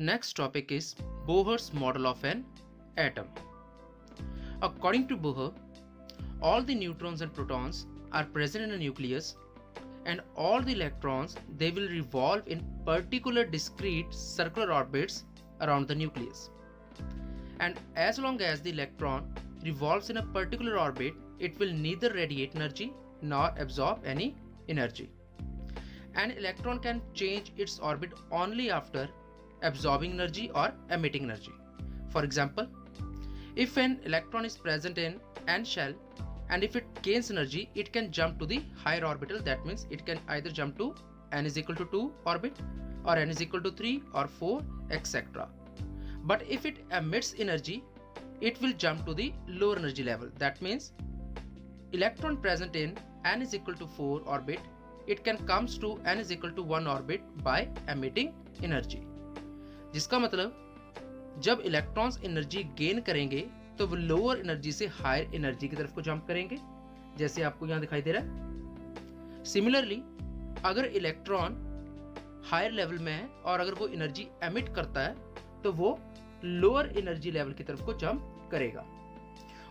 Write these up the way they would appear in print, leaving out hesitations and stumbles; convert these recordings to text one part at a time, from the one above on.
Next topic is Bohr's model of an atom. According to Bohr, all the neutrons and protons are present in a nucleus, and all the electrons they will revolve in particular discrete circular orbits around the nucleus. And as long as the electron revolves in a particular orbit, it will neither radiate energy nor absorb any energy. An electron can change its orbit only after absorbing energy or emitting energy. For example, if an electron is present in n shell and if it gains energy, it can jump to the higher orbital. That means it can either jump to n is equal to 2 orbit or n is equal to 3 or 4, etc. But if it emits energy, it will jump to the lower energy level. That means electron present in n is equal to 4 orbit, it can comes to n is equal to 1 orbit by emitting energy. जिसका मतलब जब electrons energy gain करेंगे तो वो lower energy से higher energy की तरफ को जंप करेंगे, जैसे आपको यहाँ दिखाई दे रहा है। सिमिलरली अगर इलेक्ट्रॉन हायर लेवल में है और अगर वो एनर्जी एमिट करता है तो वो लोअर एनर्जी लेवल की तरफ को जंप करेगा।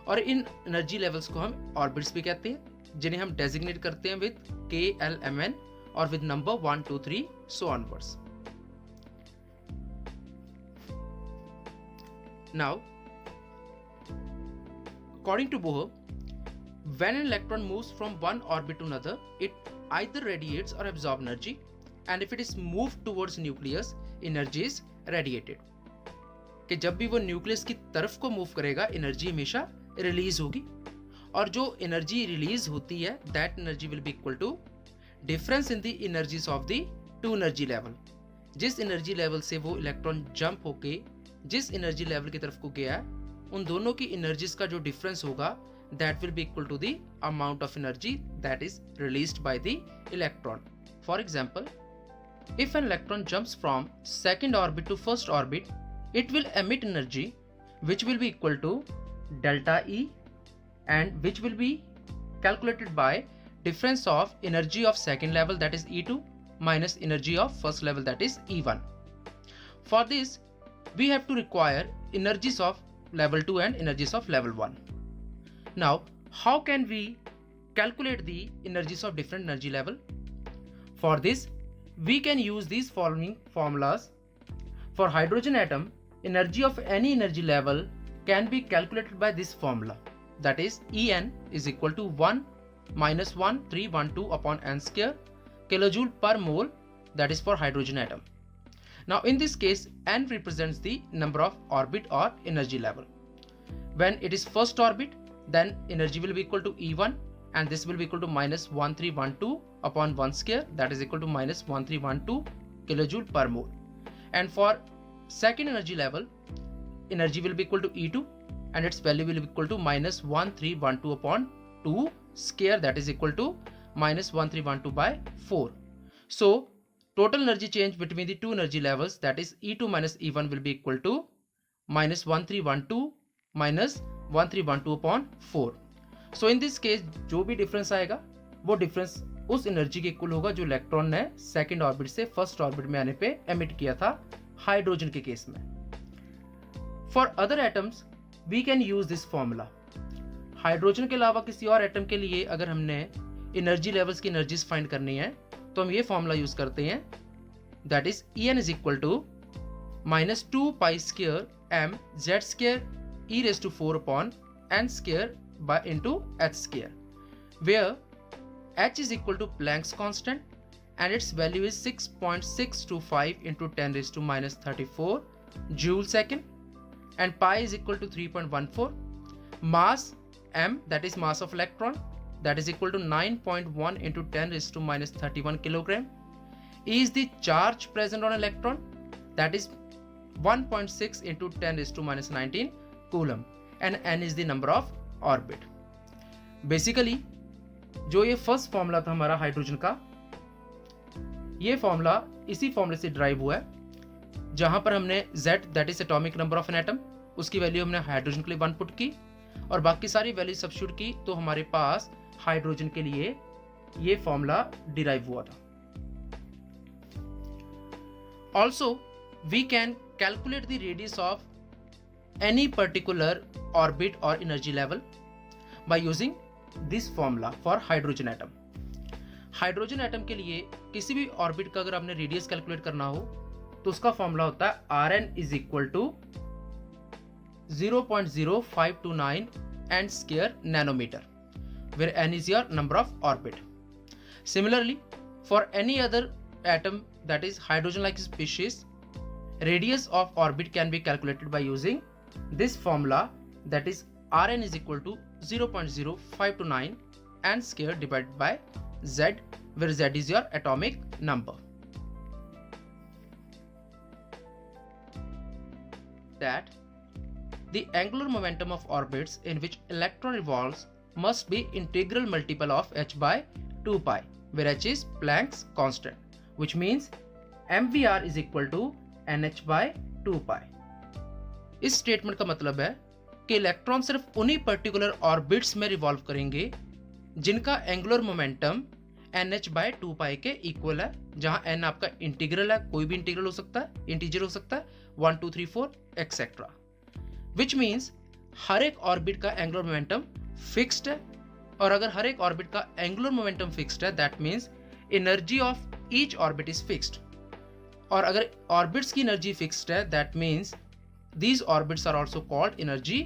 और इन एनर्जी लेवल्स को हम ऑर्बिट्स भी कहते हैं, जिन्हें हम डेजिग्नेट करते हैं विद KLMN और with number 1 2 3 so onwards. Now, according to Bohr, when an electron moves from one orbit to another, it either radiates or absorbs energy, and if it is moved towards nucleus, energy is radiated. कि जब भी वो nucleus की तरफ को move करेगा, energy हमेशा release होगी, और जो एनर्जी रिलीज होती है, that energy will be equal to difference in the energies of the two energy level. जिस एनर्जी लेवल से वो इलेक्ट्रॉन जंप होके जिस एनर्जी लेवल की तरफ को गया है, उन दोनों की एनर्जीज का जो डिफरेंस होगा, that will be equal to the amount of energy that is released by the electron. For example, if an electron jumps from second orbit to first orbit, it will emit energy which will be equal to delta E, and which will be calculated by difference of energy of second level, that is E2, minus energy of first level, that is E1. For this we have to require energies of level 2 and energies of level 1. Now, how can we calculate the energies of different energy level? For this, we can use these following formulas. For hydrogen atom, energy of any energy level can be calculated by this formula, that is En is equal to 1 minus 1312 upon n square kilojoule per mole, that is for hydrogen atom. Now in this case, n represents the number of orbit or energy level. When it is first orbit, then energy will be equal to E1, and this will be equal to minus 1312 upon 1 square, that is equal to minus 1312 kilojoule per mole. And for second energy level, energy will be equal to E2, and its value will be equal to minus 1312 upon 2 square, that is equal to minus 1312 by 4. So total energy change between the two energy levels, that is E2 minus E1, will be equal to minus 1312 minus 1312 upon 4. So in this case, जो भी difference आएगा वो difference उस energy के equal होगा जो electron ने second orbit से फर्स्ट ऑर्बिट में आने पे एमिट किया था हाइड्रोजन के केस में। For other atoms we can use this formula. Hydrogen के अलावा किसी और एटम के लिए अगर हमने एनर्जी लेवल्स की एनर्जीज फाइंड करनी है तो हम ये फॉर्मूला यूज करते हैं, that is En is equal to minus 2 pi square m z square e raised to 4 upon n square by into h square, where h is equal to Planck's constant and its value is 6.625 into 10 raised to minus 34 joule second, and pi is equal to 3.14. Mass m, that is mass of electron, that is equal to 9.1 into 10 raised to minus 31 kilogram. E is the charge present on electron, that is 1.6 into 10 raised to minus 19 coulomb, and n is the number of orbit. Basically जो ये first formula था हमारा hydrogen का, ये formula इसी फॉर्मूले से drive हुआ है, जहां पर हमने Z, that is atomic number of an atom, उसकी वैल्यू हमने हाइड्रोजन के लिए 1 पुट की और बाकी सारी वैल्यू सब्स्टिट्यूट की, तो हमारे पास हाइड्रोजन के लिए ये फॉर्मूला डिराइव हुआ था। Also we can calculate the radius of any particular orbit or energy level by using this formula for hydrogen atom. Hydrogen atom के लिए किसी भी ऑर्बिट का अगर आपने रेडियस कैलकुलेट करना हो तो उसका फॉर्मूला होता है Rn is equal to 0.0529 and square nanometer, where n is your number of orbit. Similarly, for any other atom that is hydrogen-like species, radius of orbit can be calculated by using this formula, that is Rn is equal to 0.0529 and square divided by Z, where Z is your atomic number. That the angular momentum of orbits in which electron revolves must be integral multiple of h by 2 pi, where h is Planck's constant, which means mvr is equal to nh by 2 pi. इस statement का मतलब है कि electron सिर्फ उन्हीं particular orbits में revolve करेंगे जिनका angular momentum nh by 2 pi के इक्वल है, जहां n आपका इंटीग्रल है, कोई भी इंटीग्रल हो सकता है, इंटीजर हो सकता है, 1 2 3 4 एक्सेट्रा, विच मीन्स हर एक ऑर्बिट का एंगुलर मोमेंटम फिक्स्ड है. और अगर हर एक ऑर्बिट का एंगुलर मोमेंटम फिक्स्ड है, that means energy of each orbit is fixed. और अगर ऑर्बिट्स की एनर्जी फिक्स्ड है, that means these orbits are also called energy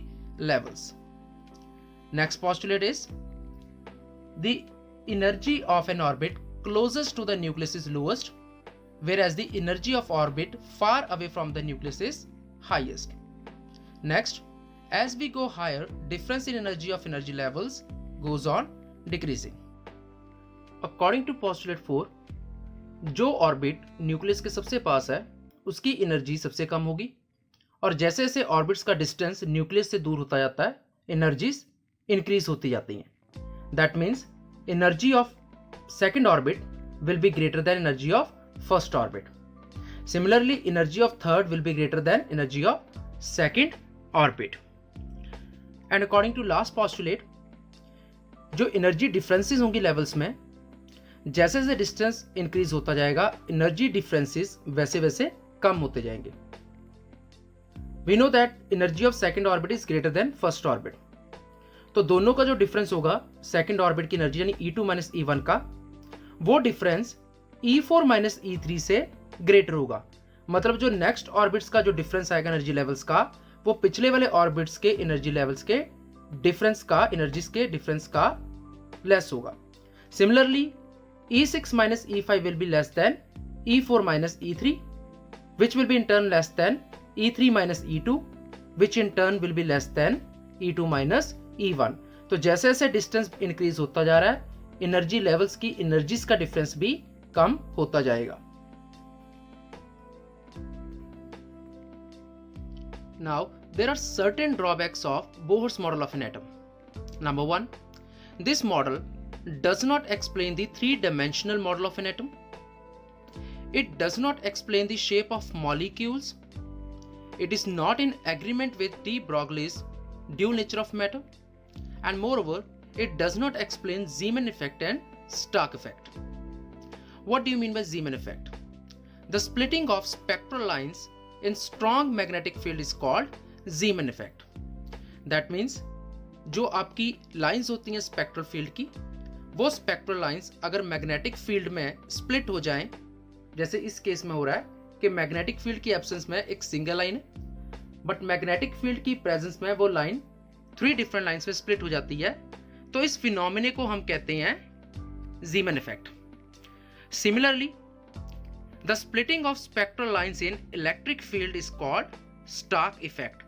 levels. Next postulate is the energy of an orbit closest to the nucleus is lowest, whereas the energy of orbit far away from the nucleus is highest. Next, as we go higher, difference in energy of energy levels goes on decreasing. According to postulate 4, जो orbit nucleus के सबसे पास है उसकी energy सबसे कम होगी, और जैसे जैसे ऑर्बिट्स का डिस्टेंस न्यूक्लियस से दूर होता जाता है एनर्जीज इंक्रीज होती जाती हैं. That means energy of second orbit will be greater than energy of first orbit. Similarly energy of third will be greater than energy of second orbit. And according to last postulate, जो energy differences होंगी levels में, जैसे जैसे distance increase होता जाएगा energy differences वैसे वैसे कम होते जाएंगे. We know that energy of second orbit is greater than first orbit. तो दोनों का जो डिफरेंस होगा सेकंड ऑर्बिट की एनर्जी यानी E2 माइनस E1 का, वो डिफरेंस E4 माइनस E3 से ग्रेटर होगा. मतलब जो नेक्स्ट ऑर्बिट्स का जो डिफरेंस आएगा एनर्जी लेवल्स का, वो पिछले वाले ऑर्बिट्स के एनर्जी लेवल्स के डिफरेंस का, एनर्जीज के डिफरेंस का लेस होगा. Similarly E6 minus E5 will be less than E4 minus E3, which will be in turn less than E3 minus E2, which in turn will be less than E2 minus E1. तो जैसे जैसे distance increase होता जा रहा है energy levels की energies का difference भी कम होता जाएगा. Now there are certain drawbacks of Bohr's model of an atom. Number 1, this model does not explain the three-dimensional model of an atom. It does not explain the shape of molecules. It is not in agreement with de Broglie's dual nature of matter, and moreover, it does not explain Zeeman effect and Stark effect. What do you mean by Zeeman effect? The splitting of spectral lines in strong magnetic field is called Zeeman effect. That means जो आपकी lines होती हैं spectral field की, वो spectral lines अगर magnetic field में split हो जाएं, जैसे इस केस में हो रहा है कि मैग्नेटिक फील्ड की एब्सेंस में एक सिंगल लाइन है, बट मैग्नेटिक फील्ड की प्रेजेंस में वो लाइन 3 डिफरेंट लाइंस में स्प्लिट हो जाती है, तो इस फिनोमेने को हम कहते हैं Zeeman effect. Similarly, the splitting of spectral lines in electric field is called Stark effect.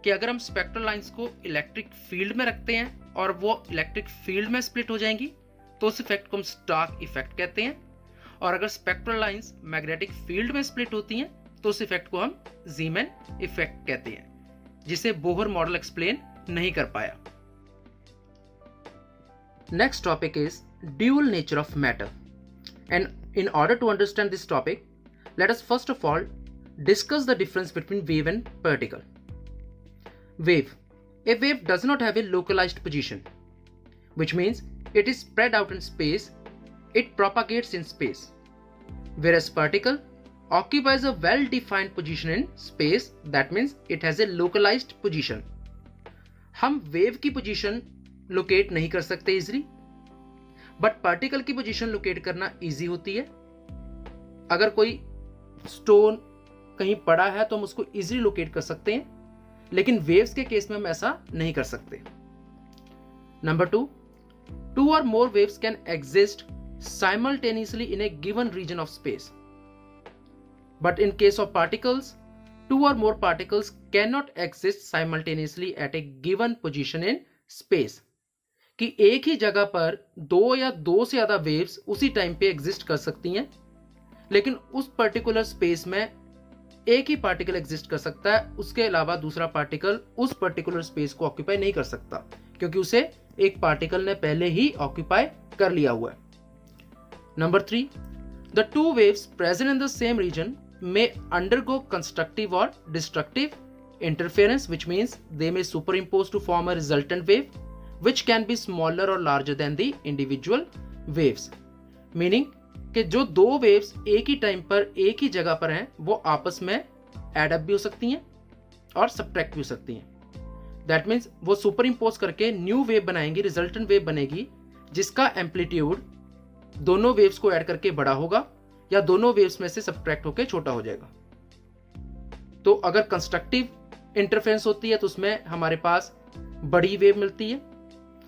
कि अगर हम स्पेक्ट्रल लाइंस को इलेक्ट्रिक फील्ड में रखते हैं और वो इलेक्ट्रिक फील्ड में स्प्लिट हो जाएंगी, तो उस इफेक्ट को हम स्टार्क इफेक्ट कहते हैं. और अगर स्पेक्ट्रल लाइंस मैग्नेटिक फील्ड में स्प्लिट होती हैं तो उस इफेक्ट को हम Zeeman इफेक्ट कहते हैं, जिसे बोहर मॉडल एक्सप्लेन नहीं कर पाया. Next topic is dual nature of matter, and in order to understand this topic, let us first of all discuss the difference between wave and particle. Wave. A wave does not have a localized position, which means it is spread out in space. It propagates in space. Whereas particle occupies a well-defined position in space, that means it has a localized position. हम wave की position locate नहीं कर सकते easily, but particle की position locate करना easy होती है. अगर कोई स्टोन कहीं पड़ा है तो हम उसको इजीली लोकेट कर सकते हैं, लेकिन वेव्स के केस में हम ऐसा नहीं कर सकते. Number 2, 2 or more waves can exist simultaneously in a given region of space. But in case of particles, 2 or more particles cannot exist simultaneously at a given position in space. कि एक ही जगह पर 2 या 2 से ज्यादा वेव्स उसी time पे exist कर सकती हैं, लेकिन उस पर्टिकुलर स्पेस में एक ही पार्टिकल एग्जिस्ट कर सकता है, उसके अलावा दूसरा पार्टिकल उस पर्टिकुलर स्पेस को ऑक्यूपाई नहीं कर सकता, क्योंकि उसे एक पार्टिकल ने पहले ही ऑक्यूपाई कर लिया हुआ है. Number 3, the 2 waves present in the same region may undergo constructive or destructive interference, which means they may superimpose to form a resultant wave which can be smaller or larger than the individual waves. Meaning कि जो 2 waves एक ही time पर एक ही जगह पर हैं, वो आपस में एड अप भी हो सकती हैं और सब्ट्रैक्ट भी हो सकती हैं. दैट मीन्स वो सुपर इम्पोज करके न्यू वेव बनाएंगी, रिजल्टेंट वेव बनेगी, जिसका एम्पलीट्यूड दोनों वेव्स को ऐड करके बड़ा होगा या दोनों वेव्स में से सब्ट्रैक्ट होकर छोटा हो जाएगा. तो अगर कंस्ट्रक्टिव इंटरफेरेंस होती है तो उसमें हमारे पास बड़ी वेव मिलती है,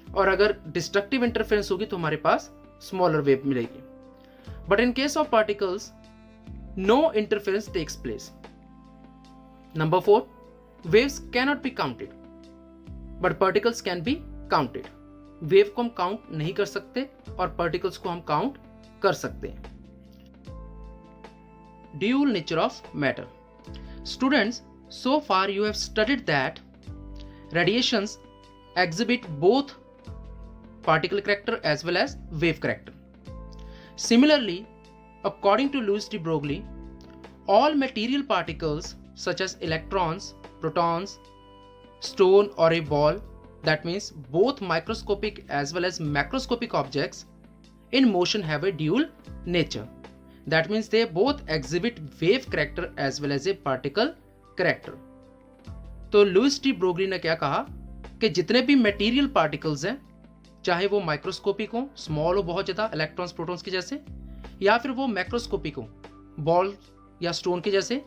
और अगर डिस्ट्रक्टिव इंटरफेरेंस होगी तो हमारे पास स्मॉलर वेव मिलेगी. But in case of particles no interference takes place. Number 4, waves cannot be counted but particles can be counted. Wave को हम काउंट नहीं कर सकते और पार्टिकल्स को हम काउंट कर सकते हैं. Dual nature of matter. Students, so far you have studied that radiations exhibit both particle character as well as wave character. Similarly, according to Louis de Broglie, all material particles such as electrons, protons, stone or a ball, that means both microscopic as well as macroscopic objects in motion have a dual nature. That means they both exhibit wave character as well as a particle character. तो Louis de Broglie ने क्या कहा कि जितने भी material particles हैं, चाहे वो माइक्रोस्कोपिक हो, स्मॉल हो बहुत ज़्यादा, इलेक्ट्रॉन्स प्रोटॉन्स के जैसे, या फिर वो मैक्रोस्कोपिक हो, बॉल या स्टोन के जैसे,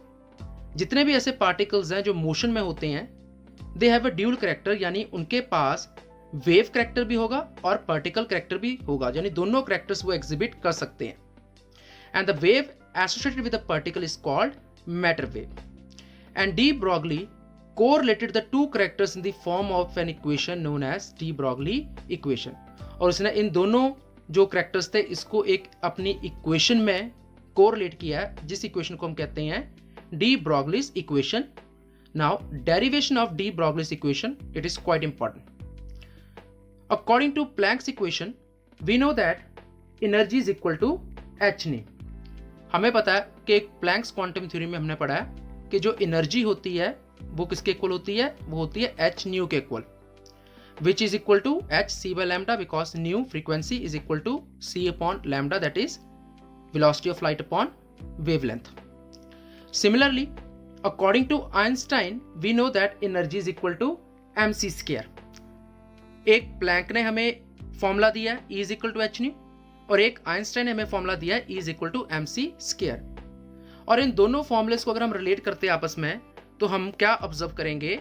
जितने भी ऐसे पार्टिकल्स हैं जो मोशन में होते हैं, they have a dual character, यानी उनके पास वेव करेक्टर भी होगा और पार्टिकल करेक्टर भी होगा, यानी दोनों करेक्टर्स वो एग्जिबिट कर सकते हैं. And the wave associated with the particle is called matter wave. And de Broglie correlated the two characters in the form of an equation known as de Broglie equation. और उसने इन दोनों जो characters थे इसको एक अपनी equation में correlate किया है, जिस equation को हम कहते हैं de Broglie's equation. Now, derivation of de Broglie's equation, it is quite important. According to Planck's equation, we know that energy is equal to h nu. हमें पता है कि प्लैंक्स क्वांटम थ्योरी में हमने पढ़ा है कि जो एनर्जी होती है वो किसके इक्वल होती है, वो होती है एच न्यू के equal, which is equal to H C by lambda, because nu frequency is equal to C upon lambda, that is velocity of light upon wavelength. Similarly, according to Einstein, we know that energy is equal to M C square. एक Planck ने हमें formula दिया है E is equal to H nu, और एक Einstein ने हमें formula दिया है E is equal to M C square. और इन दोनों फॉर्मूलेस को अगर हम रिलेट करते हैं आपस में, तो हम क्या ऑब्जर्व करेंगे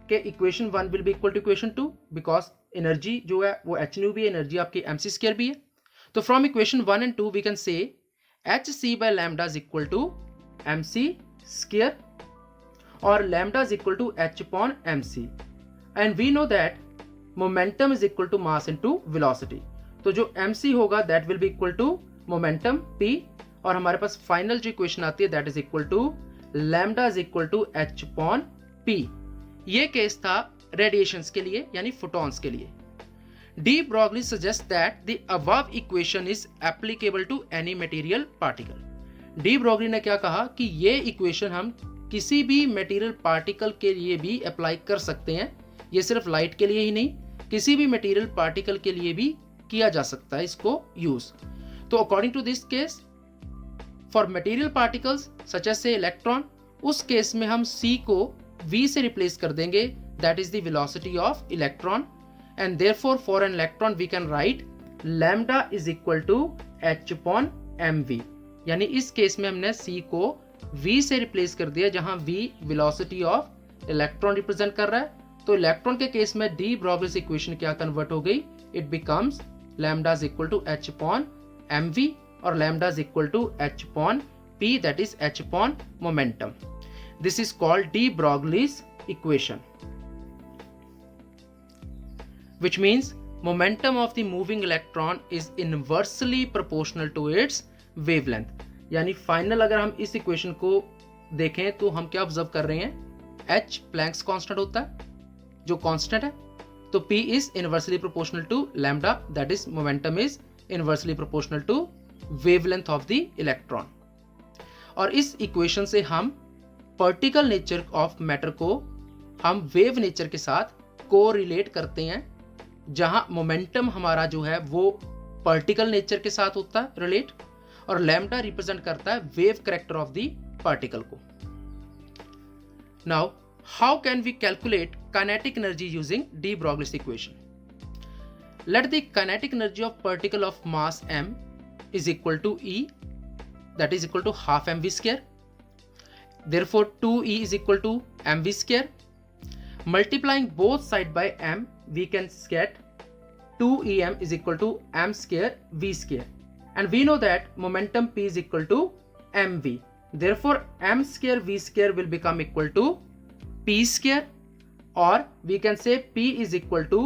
कि equation 1 will be equal to equation 2, because energy जो है वो एच न्यू भी है, एनर्जी आपकी एम सी स्क्वायर भी है. तो from equation 1 and 2 we can say H C by lambda is equal to M C square, और lambda is equal to H upon M C. And we know that momentum is equal to mass into velocity. तो जो M C होगा that will be equal to momentum P, और हमारे पास final जो equation आती है that is equal to lambda is equal to H upon P. ये केस था रेडिएशंस के लिए, यानी फोटॉन्स के लिए. De Broglie suggest that the above equation is applicable to any material particle. De Broglie ने क्या कहा कि ये इक्वेशन हम किसी भी मटेरियल पार्टिकल के लिए भी अप्लाई कर सकते हैं. ये सिर्फ लाइट के लिए ही नहीं, किसी भी मटेरियल पार्टिकल के लिए भी किया जा सकता है इसको यूज. तो according to this case, for material particles such as से इलेक्ट्रॉन, उस केस में हम c को v से रिप्लेस कर देंगे, that is the velocity of electron, and therefore for an electron we can write lambda is equal to h upon mv। यानी इस केस में हमने c को v से रिप्लेस कर दिया, जहां v velocity of electron represent कर रहा है। तो इलेक्ट्रॉन के केस में डी ब्रॉगलीस इक्वेशन क्या कन्वर्ट हो गई, it becomes lambda is equal to h upon mv, और lambda is equal to h upon p, that is h upon momentum. This is called de Broglie's equation, which means momentum of the moving electron is inversely proportional to its wavelength। यानी final अगर हम इस equation को देखें तो हम क्या observe कर रहे हैं, h प्लैंक्स कांस्टेंट होता है जो कांस्टेंट है, तो p is inversely proportional to lambda, that is momentum is inversely proportional to wavelength of the electron। और इस इक्वेशन से हम पार्टिकल नेचर ऑफ मैटर को हम वेव नेचर के साथ कोरिलेट करते हैं, जहां मोमेंटम हमारा जो है वो पार्टिकल नेचर के साथ होता है रिलेट, और लैम्डा रिप्रेजेंट करता है wave character of the particle को। Now how can we calculate kinetic energy using de Broglie's equation? Let the kinetic energy of particle of mass m is equal to E, that is equal to half mv square, therefore 2E is equal to mv square। Multiplying both side by m, we can get 2em is equal to m square v square, and we know that momentum p is equal to mv, therefore m square v square will become equal to p square, or we can say p is equal to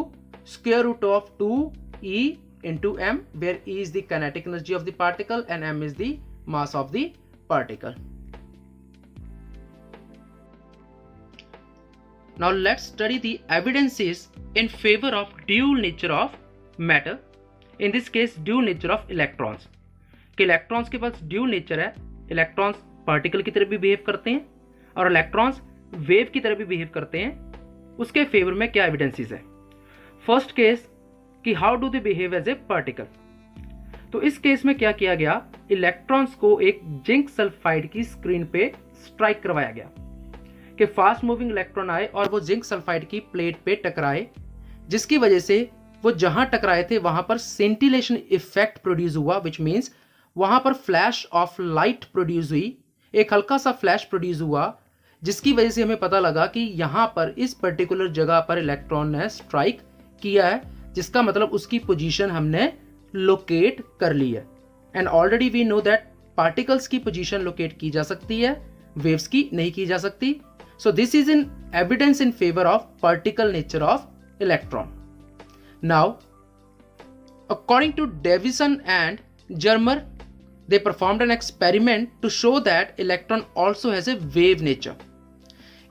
square root of 2e into m, where E is the kinetic energy of the particle and m is the mass of the particle। Now let's study the evidences in favor of dual nature of matter, in this case dual nature of electrons। कि electrons के पास dual nature है, electrons particle की तरह भी behave करते हैं और electrons wave की तरह भी बिहेव करते हैं, उसके फेवर में क्या एविडेंसेस है। फर्स्ट केस कि how do they behave as a particle. तो इस केस में क्या किया गया, इलेक्ट्रॉन्स को एक जिंक सल्फाइड की स्क्रीन पे स्ट्राइक करवाया गया कि फास्ट मूविंग इलेक्ट्रॉन आए और वो जिंक सल्फाइड की प्लेट पे टकराए, जिसकी वजह से वो जहां टकराए थे वहां पर सेंटिलेशन इफेक्ट प्रोड्यूस हुआ, विच मीन्स वहां पर फ्लैश ऑफ लाइट प्रोड्यूस हुई, एक हल्का सा फ्लैश प्रोड्यूस हुआ, जिसकी वजह से हमें पता लगा कि यहां पर इस पर्टिकुलर जगह पर इलेक्ट्रॉन ने स्ट्राइक किया है, जिसका मतलब उसकी पोजीशन हमने लोकेट कर ली है। And already we know that particles की पोजीशन लोकेट की जा सकती है, वेव्स की नहीं की जा सकती। So this is an evidence in favour of particle nature of electron. Now according to Davisson and Germer, they performed an experiment to show that electron also has a wave nature.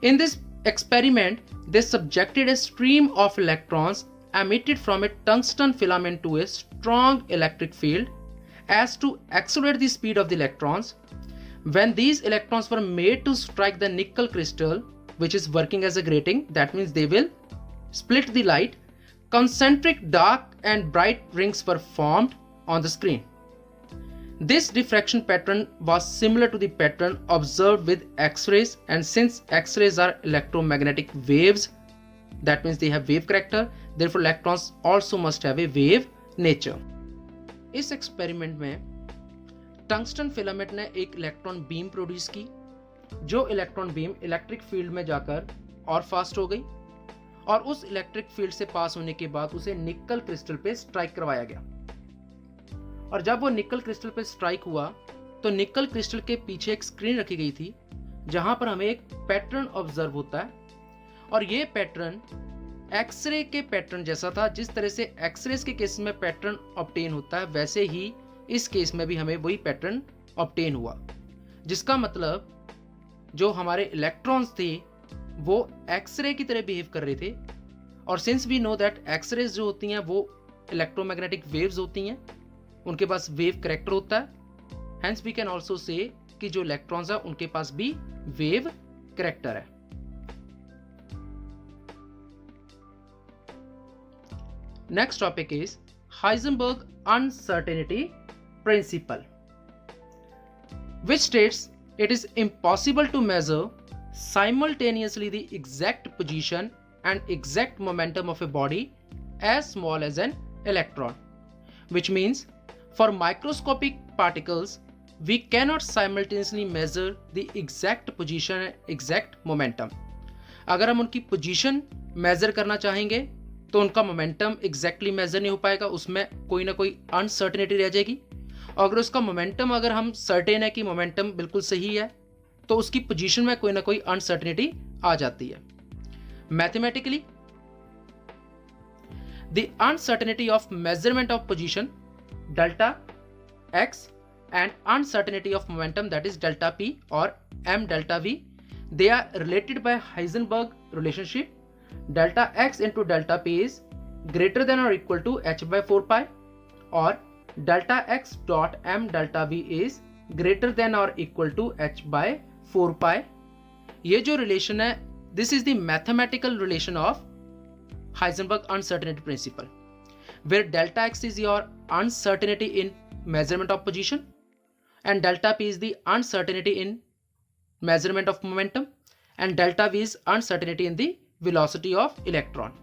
In this experiment, they subjected a stream of electrons emitted from a tungsten filament to a strong electric field as to accelerate the speed of the electrons. When these electrons were made to strike the nickel crystal, which is working as a grating, that means they will split the light, concentric dark and bright rings were formed on the screen. This diffraction pattern was similar to the pattern observed with X-rays, and since X-rays are electromagnetic waves, that means they have wave character, therefore electrons also must have a wave nature. इस experiment में tungsten filament ने एक electron beam produce की, जो electron beam electric field में जाकर और fast हो गई, और उस इलेक्ट्रिक फील्ड से पास होने के बाद उसे निकल क्रिस्टल पे स्ट्राइक करवाया गया। और जब वो निकल क्रिस्टल पे स्ट्राइक हुआ तो निकल क्रिस्टल के पीछे एक स्क्रीन रखी गई थी, जहां पर हमें एक पैटर्न ऑब्जर्व होता है, और ये पैटर्न एक्सरे के पैटर्न जैसा था। जिस तरह से एक्सरेज के केस में पैटर्न ऑब्टेन होता है, वैसे ही इस केस में भी हमें वही पैटर्न ऑब्टेन हुआ, जिसका मतलब जो हमारे इलेक्ट्रॉन्स थे वो एक्सरे की तरह बिहेव कर रहे थे। और since we know that X rays जो होती हैं वो इलेक्ट्रोमैग्नेटिक वेव्स होती हैं, उनके पास वेव कैरेक्टर होता है, hence we can also say कि जो इलेक्ट्रॉन्स है उनके पास भी वेव कैरेक्टर है। Next topic is Heisenberg uncertainty principle. which states it is impossible to measure simultaneously the exact position and exact momentum of a body as small as an electron, which means for microscopic particles we cannot simultaneously measure the exact position and exact momentum. अगर हम उनकी position major करना चाहेंगे तो उनका momentum exactly major नहीं हो पाएगा, उसमें कोई ना कोई अनसर्टेनिटी रह जाएगी। और अगर उसका मोमेंटम अगर हम सर्टेन है कि मोमेंटम बिल्कुल सही है तो उसकी पोजीशन में कोई ना कोई अनसर्टेनिटी आ जाती है। Mathematically the uncertainty of measurement of position delta x and uncertainty of momentum, that is delta p or m delta v, they are related by Heisenberg relationship. Delta x into delta p is greater than or equal to h by 4 pi, or delta x dot m delta v is greater than or equal to h by 4 pi. ये जो relation है, this is the mathematical relation of Heisenberg uncertainty principle, where delta x is your uncertainty in measurement of position and delta p is the uncertainty in measurement of momentum, and delta v is uncertainty in the velocity of electron,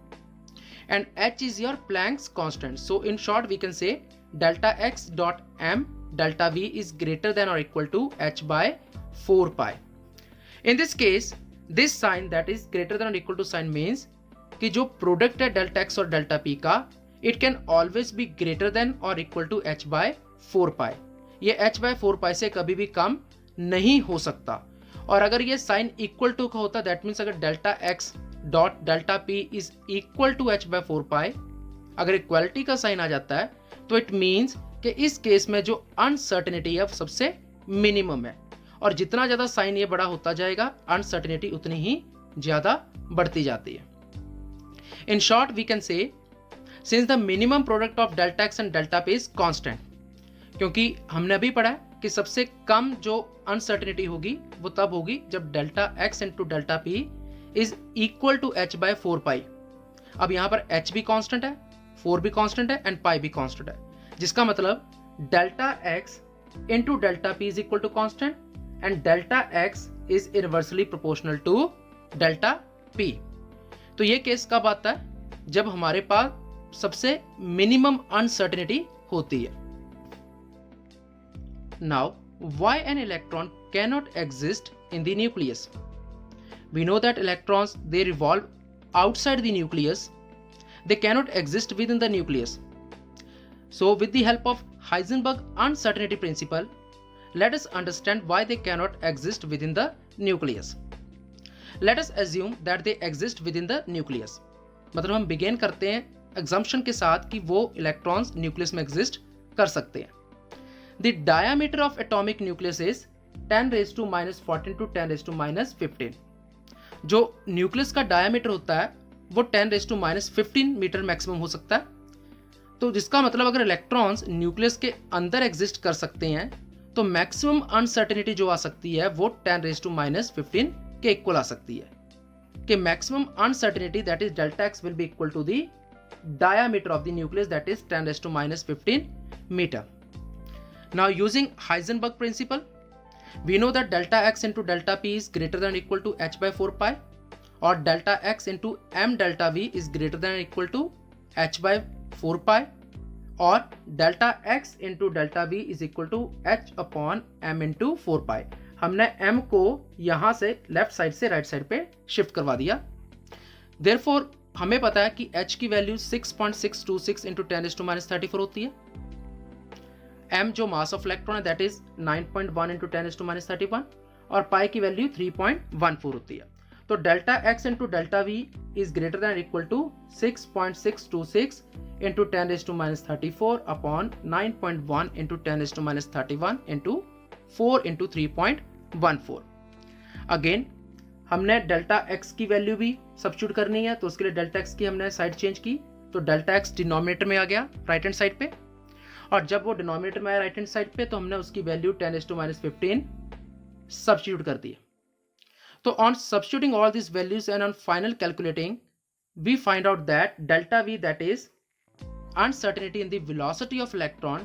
and h is your Planck's constant. So in short we can say delta x dot m delta v is greater than or equal to h by 4 pi. In this case this sign, that is greater than or equal to sign, means कि जो product है delta x और delta P का, it can always be greater then और equal to h by 4 pi. ये h by 4 pi से कभी भी कम नहीं हो सकता। और अगर ये साइन इक्वल टू का होता, दैट मीन्स अगर delta x dot delta p is equal to h by 4 pi, अगर इक्वालिटी का साइन आ जाता है तो इट मीन्स कि इस केस में जो अनसर्टेनिटी है सबसे मिनिमम है, और जितना ज़्यादा साइन ये बड़ा होता जाएगा अनसर्टेनिटी उतनी ही ज़्यादा बढ़ती जाती है। In short we can say since the minimum product of delta X and delta P is constant, क्योंकि हमने अभी पढ़ा है कि सबसे कम जो अनसर्टेनिटी होगी वो तब होगी जब delta X into delta P is equal to h by 4 pi. अब यहाँ पर h भी कांस्टेंट है, 4 भी कांस्टेंट है एंड पाई भी कांस्टेंट है, जिसका मतलब delta x into delta P is equal to constant and delta x is inversely proportional to delta p. तो ये केस कब आता है? जब हमारे पास सबसे मिनिमम अनसर्टेनिटी होती है। Now, why an electron cannot exist in the nucleus? We know that electrons, they revolve outside the nucleus. They cannot exist within the nucleus. So, with the help of Heisenberg uncertainty principle, let us understand why they cannot exist within the nucleus. Let us assume that they exist within the nucleus. मतलब हम begin करते हैं assumption के साथ कि वो electrons nucleus में exist कर सकते हैं। The diameter of atomic nucleus is 10 raised to minus 14 to 10 raised to minus 15. जो न्यूक्लियस का डायमीटर होता है वो 10 raised to minus 15 metre maximum हो सकता है। तो जिसका मतलब अगर इलेक्ट्रॉन्स न्यूक्लियस के अंदर एग्जिस्ट कर सकते हैं तो मैक्सिमम अनसर्टेनिटी जो आ सकती है वो 10 raised to minus 15 के इक्वल आ सकती है कि maximum uncertainty that is delta X will be equal to the diameter of the nucleus that is 10 raised to minus 15 metre. Now using Heisenberg principle, we know that delta x into delta p is greater than or equal to h by 4 pi, or delta x into m delta v is greater than or equal to h by 4 pi, or delta x into delta v is equal to h upon m into 4 pi. हमने m को यहाँ से left side से right side पे shift करवा दिया। Therefore हमें पता है कि h की value 6.626 into 10 raised to minus 34 होती है। m जो मास ऑफ इलेक्ट्रॉन है that is 9.1 into 10 raised to minus 31, और पाई की वैल्यू 3.14 होती है। तो delta x into delta v is greater than equal to 6.626 into 10 raised to minus 34 upon 9.1 into 10 raised to minus 31 into 4 into 3.14. Again हमने delta x की value भी substitute करनी है, तो उसके लिए डेल्टा x की हमने साइड चेंज की, तो डेल्टा x डिनोमिनेटर में आ गया राइट हैंड साइड पे, और जब वो डिनोमिनेटर में आया राइट हैंड साइड पे तो हमने उसकी value 10 raised to minus 15 substitute कर दी। तो on substituting all this values and on final calculating we find out that delta v that is uncertainty in the velocity of electron,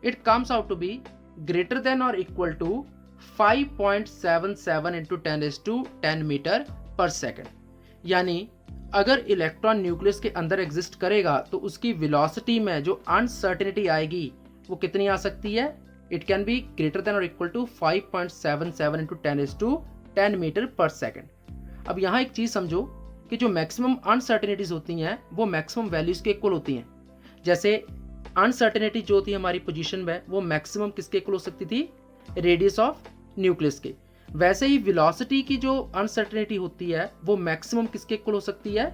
it comes out to be greater than or equal to 5.77 into 10 metre per second. यानी अगर electron nucleus के अंदर exist करेगा तो उसकी velocity में जो uncertainty आएगी वो कितनी आ सकती है? It can be greater then और equal to 5.77 into 10 metre per second. अब यहाँ एक चीज समझो कि जो मैक्सिमम अनसर्टेनिटीज होती हैं वो मैक्सिमम वैल्यूज के इक्वल होती हैं। जैसे अनसर्टेनिटी जो थी हमारी पोजीशन में वो मैक्सिमम किसके इक्वल हो सकती थी? रेडियस ऑफ न्यूक्लियस के। वैसे ही वेलोसिटी की जो अनसर्टेनिटी होती है वो मैक्सिमम किसके इक्वल हो सकती है?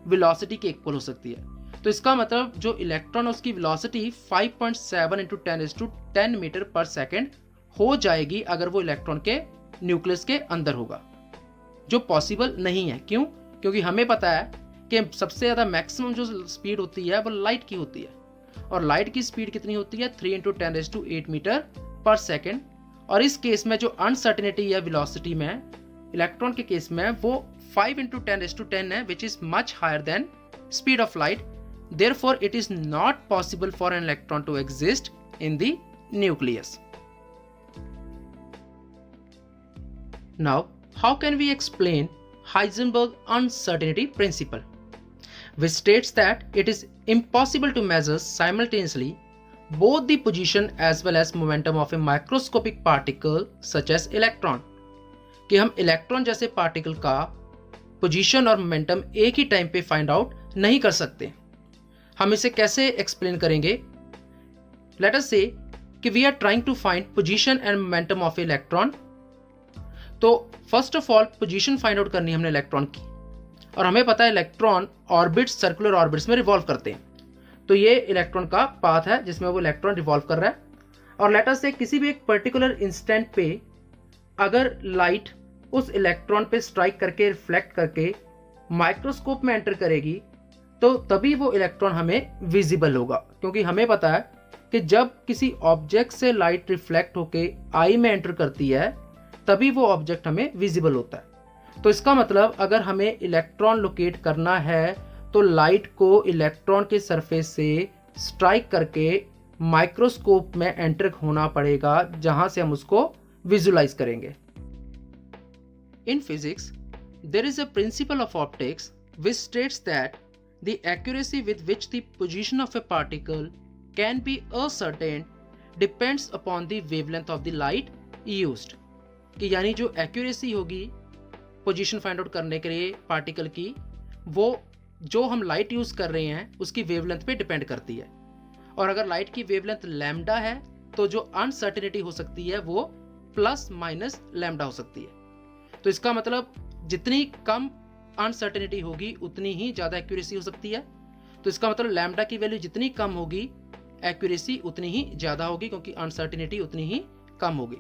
वेलोसिटी के इक्वल हो सकती है। तो इसका मतलब जो इलेक्ट्रॉन उसकी velocity 5.7 into 10 metre per second हो जाएगी अगर वो इलेक्ट्रॉन के न्यूक्लियस के अंदर होगा, जो पॉसिबल नहीं है। क्यों? क्योंकि हमें पता है कि सबसे ज़्यादा मैक्सिमम जो स्पीड होती है वो लाइट की होती है, और लाइट की स्पीड कितनी होती है? 3 इंटू 10⁸ मीटर पर सेकेंड। और इस केस में जो अनसर्टेनिटी है वेलोसिटी में इलेक्ट्रॉन के केस में वो 5 इंटू 10⁻10 है, which is much higher than speed of light. Therefore, it is not possible for an electron to exist in the nucleus. Now, how can we explain Heisenberg uncertainty principle, which states that it is impossible to measure simultaneously both the position as well as momentum of a microscopic particle such as electron. कि हम electron जैसे particle का position और momentum एक ही time पे find out नहीं कर सकते। हम इसे कैसे एक्सप्लेन करेंगे? लेट अस से कि we are trying to find position and momentum of electron. तो first of all position find out करनी है हमने इलेक्ट्रॉन की, और हमें पता है इलेक्ट्रॉन ऑर्बिट्स, सर्कुलर ऑर्बिट्स में रिवॉल्व करते हैं। तो ये इलेक्ट्रॉन का पाथ है जिसमें वो इलेक्ट्रॉन रिवॉल्व कर रहा है। और लेट अस से किसी भी एक पर्टिकुलर इंस्टेंट पे अगर लाइट उस इलेक्ट्रॉन पे स्ट्राइक करके रिफ्लेक्ट करके माइक्रोस्कोप में एंटर करेगी तो तभी वो इलेक्ट्रॉन हमें विजिबल होगा, क्योंकि हमें पता है कि जब किसी ऑब्जेक्ट से लाइट रिफ्लेक्ट होके आई में एंटर करती है तभी वो ऑब्जेक्ट हमें विजिबल होता है। तो इसका मतलब अगर हमें इलेक्ट्रॉन लोकेट करना है तो लाइट को इलेक्ट्रॉन के सरफेस से स्ट्राइक करके माइक्रोस्कोप में एंटर होना पड़ेगा, जहां से हम उसको विजुलाइज करेंगे। In physics there is a principle of optics which states that the accuracy with which the position of a particle can be ascertained depends upon the wavelength of the light used. कि यानी जो accuracy होगी position find out करने के लिए particle की, वो जो हम लाइट यूज कर रहे हैं उसकी वेवलेंथ पे डिपेंड करती है। और अगर लाइट की वेवलेंथ लैम्डा है तो जो अनसर्टेनिटी हो सकती है वो प्लस माइनस लैम्डा हो सकती है। तो इसका मतलब जितनी कम अनसर्टेनिटी होगी उतनी ही ज़्यादा एक्यूरेसी हो सकती है। तो इसका मतलब लैम्डा की वैल्यू जितनी कम होगी एक्यूरेसी उतनी ही ज़्यादा होगी, क्योंकि अनसर्टेनिटी उतनी ही कम होगी।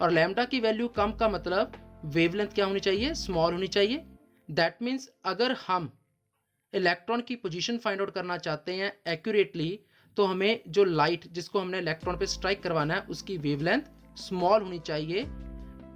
और लैम्डा की वैल्यू कम का मतलब वेवलेंथ क्या होनी चाहिए? स्मॉल होनी चाहिए। दैट मीन्स अगर हम इलेक्ट्रॉन की पोजीशन फाइंड आउट करना चाहते हैं एक्यूरेटली तो हमें जो लाइट जिसको हमने इलेक्ट्रॉन पे स्ट्राइक करवाना है उसकी वेवलेंथ स्मॉल होनी चाहिए।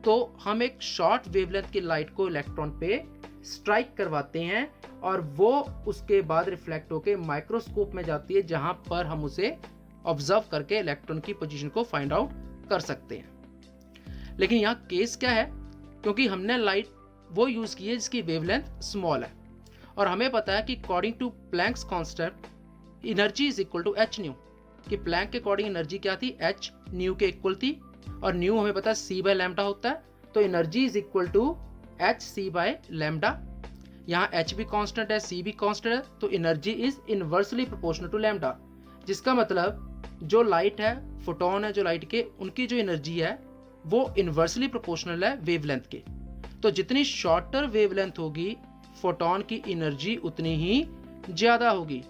तो हम एक शॉर्ट वेवलेंथ की लाइट को इलेक्ट्रॉन पे स्ट्राइक करवाते हैं और वो उसके बाद रिफ्लेक्ट होकर माइक्रोस्कोप में जाती है, जहां पर हम उसे ऑब्जर्व करके इलेक्ट्रॉन की पोजीशन को फाइंड आउट कर सकते हैं। लेकिन यहाँ केस क्या है? क्योंकि हमने लाइट वो यूज की है जिसकी वेवलेंथ स्मॉल है, और हमें पता है कि according to Planck's constant energy is equal to H nu, कि प्लैंक के अकॉर्डिंग एनर्जी क्या थी? एच न्यू के इक्वल थी, और न्यू हमें पता है सी बाय लैम्डा होता है। तो energy is equal to H C by lambda. यहाँ एच भी कांस्टेंट है, सी भी कांस्टेंट है, तो energy is inversely proportional to lambda, जिसका मतलब जो लाइट है, फोटोन है जो लाइट के, उनकी जो एनर्जी है वो इनवर्सली प्रोपोर्शनल है वेवलेंथ के। तो जितनी शॉर्टर वेवलेंथ होगी फोटोन की एनर्जी उतनी ही ज्यादा होगी,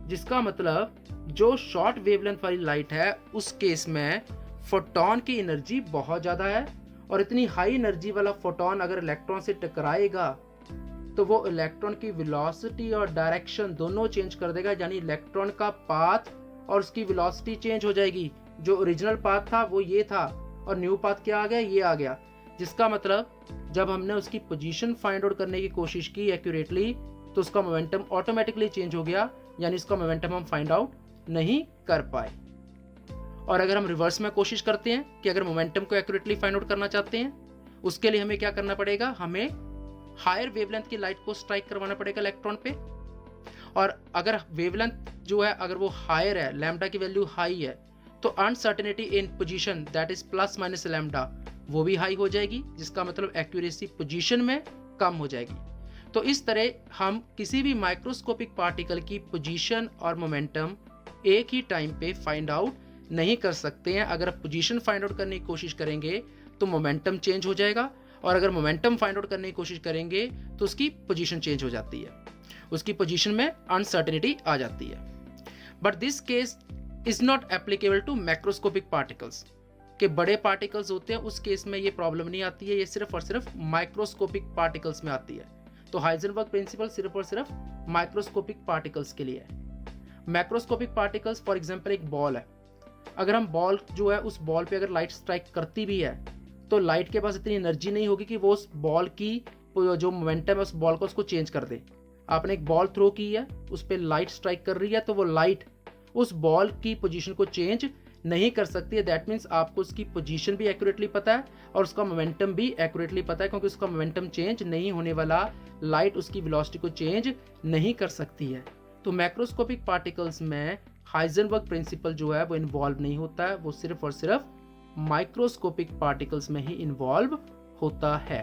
जिसका मतलब जो शॉर्ट वेवलेंथ वाली लाइट है उस केस में फोटोन की एनर्जी बहुत ज्यादा है, और इतनी हाई एनर्जी वाला फोटोन अगर इलेक्ट्रॉन से टकराएगा तो वो इलेक्ट्रॉन की वेलोसिटी और डायरेक्शन दोनों चेंज कर देगा, यानी इलेक्ट्रॉन का पाथ और उसकी वेलोसिटी चेंज हो जाएगी। जो ओरिजिनल पाथ था वो ये था और न्यू पाथ क्या आ गया? ये आ गया। जिसका मतलब जब हमने उसकी पोजीशन फाइंड आउट करने की कोशिश की एक्यूरेटली तो उसका मोमेंटम ऑटोमेटिकली चेंज हो गया, यानी उसका मोमेंटम हम फाइंड आउट नहीं कर पाए। और अगर हम रिवर्स में कोशिश करते हैं कि अगर मोमेंटम को एक्यूरेटली फाइंड आउट करना चाहते हैं, उसके लिए हमें क्या करना पड़ेगा, हमें हायर वेवलेंथ की लाइट को स्ट्राइक करवाना पड़ेगा इलेक्ट्रॉन पे। और अगर वेवलेंथ जो है अगर वो हायर है, लैम्डा की वैल्यू हाई है, तो uncertainty in position that is plus minus lambda वो भी हाई हो जाएगी, जिसका मतलब एक्यूरेसी पोजीशन में कम हो जाएगी। तो इस तरह हम किसी भी माइक्रोस्कोपिक पार्टिकल की पोजीशन और मोमेंटम एक ही टाइम पे फाइंड आउट नहीं कर सकते हैं। अगर आप पोजीशन फाइंड आउट करने की कोशिश करेंगे तो मोमेंटम चेंज हो जाएगा, और अगर मोमेंटम फाइंड आउट करने की कोशिश करेंगे तो उसकी पोजीशन चेंज हो जाती है, उसकी पोजीशन में अनसर्टेनिटी आ जाती है। But this case is not applicable to macroscopic particles, के बड़े पार्टिकल्स होते हैं उस केस में ये प्रॉब्लम नहीं आती है, ये सिर्फ और सिर्फ माइक्रोस्कोपिक पार्टिकल्स में आती है। तो हाइजेनबर्ग प्रिंसिपल सिर्फ और सिर्फ माइक्रोस्कोपिक पार्टिकल्स के लिए है। मैक्रोस्कोपिक पार्टिकल्स फॉर एग्जांपल एक बॉल है, अगर हम बॉल जो है उस बॉल पे अगर लाइट स्ट्राइक करती भी है तो लाइट के पास इतनी एनर्जी नहीं होगी कि वो उस बॉल की जो मोमेंटम है उस बॉल को उसको चेंज कर दे। आपने एक बॉल थ्रो की है, उस पर लाइट स्ट्राइक कर रही है, तो वो लाइट उस बॉल की पोजीशन को चेंज नहीं कर सकती है। दैट मीन्स आपको उसकी पोजीशन भी एक्यूरेटली पता है और उसका मोमेंटम भी एक्यूरेटली पता है, क्योंकि उसका मोमेंटम चेंज नहीं होने वाला, लाइट उसकी वेलोसिटी को चेंज नहीं कर सकती है। तो मैक्रोस्कोपिक पार्टिकल्स में हाइजेनबर्ग प्रिंसिपल जो है वो इन्वॉल्व नहीं होता है, वो सिर्फ और सिर्फ माइक्रोस्कोपिक पार्टिकल्स में ही इन्वॉल्व होता है।